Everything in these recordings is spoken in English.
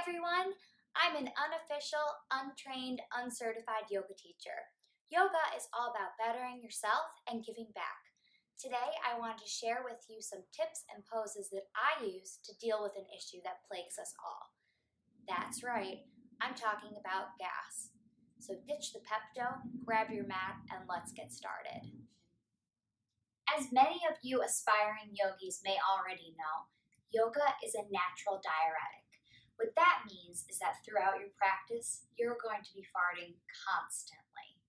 everyone, I'm an unofficial, untrained, uncertified yoga teacher. Yoga is all about bettering yourself and giving back. Today, I wanted to share with you some tips and poses that I use to deal with an issue that plagues us all. That's right, I'm talking about gas. So ditch the Pepto, grab your mat, and let's get started. As many of you aspiring yogis may already know, yoga is a natural diuretic. What that means is that throughout your practice, you're going to be farting constantly.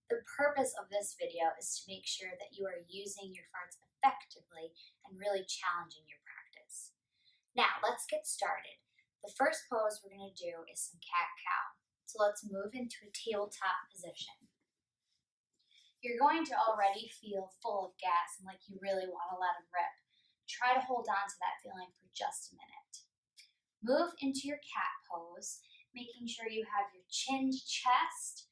The purpose of this video is to make sure that you are using your farts effectively and really challenging your practice. Now, let's get started. The first pose we're going to do is some cat-cow. So let's move into a tabletop position. You're going to already feel full of gas and like you really want to let it rip. Try to hold on to that feeling for just a minute. Move into your cat pose, making sure you have your chin to chest,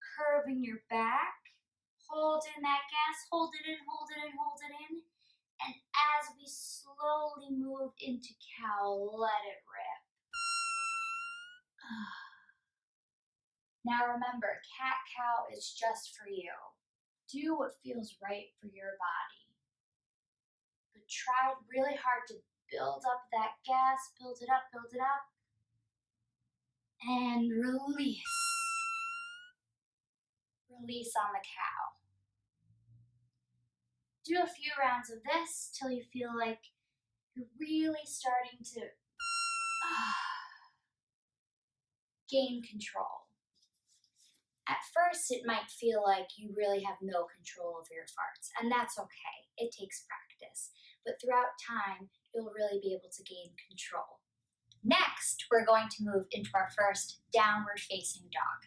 curving your back, hold in that gas, hold it in, hold it in, hold it in. And as we slowly move into cow, let it rip. Now remember, cat-cow is just for you. Do what feels right for your body. But try really hard to build up that gas, build it up, and release. Release on the cow. Do a few rounds of this till you feel like you're really starting to gain control. At first, it might feel like you really have no control over your farts, and that's okay. It takes practice. But throughout time, you'll really be able to gain control. Next, we're going to move into our first downward facing dog.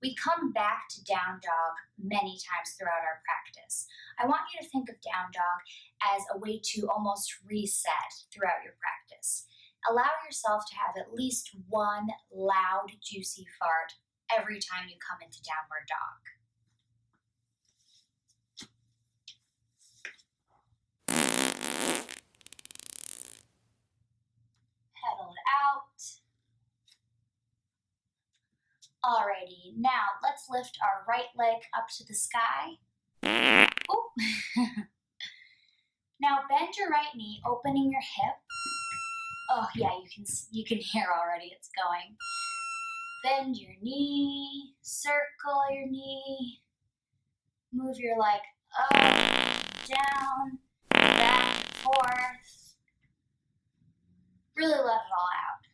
We come back to down dog many times throughout our practice. I want you to think of down dog as a way to almost reset throughout your practice. Allow yourself to have at least one loud, juicy fart every time you come into downward dog. Pedal it out. Alrighty, now let's lift our right leg up to the sky. Oh. Now bend your right knee, opening your hip. Oh yeah, you can hear already it's going. Bend your knee, circle your knee, move your leg up, down, back and forth. Really let it all out.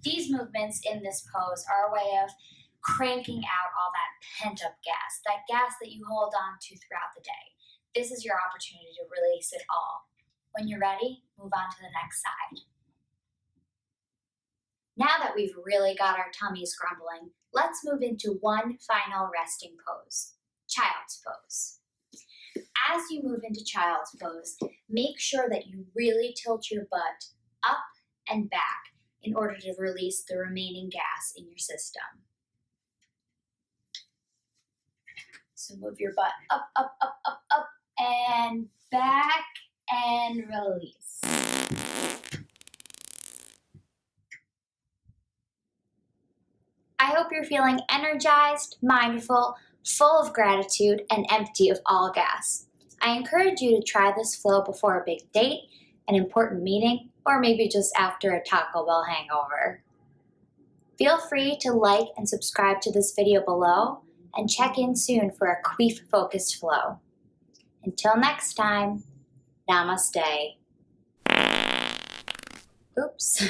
These movements in this pose are a way of cranking out all that pent-up gas that you hold on to throughout the day. This is your opportunity to release it all. When you're ready, move on to the next side. Now that we've really got our tummies grumbling, let's move into one final resting pose, child's pose. As you move into child's pose, make sure that you really tilt your butt up and back in order to release the remaining gas in your system. So move your butt up, up, up, up, up, and back, and release. I hope you're feeling energized, mindful, full of gratitude, and empty of all gas. I encourage you to try this flow before a big date, an important meeting, or maybe just after a Taco Bell hangover. Feel free to like and subscribe to this video below, and check in soon for a queef-focused flow. Until next time, namaste. Oops.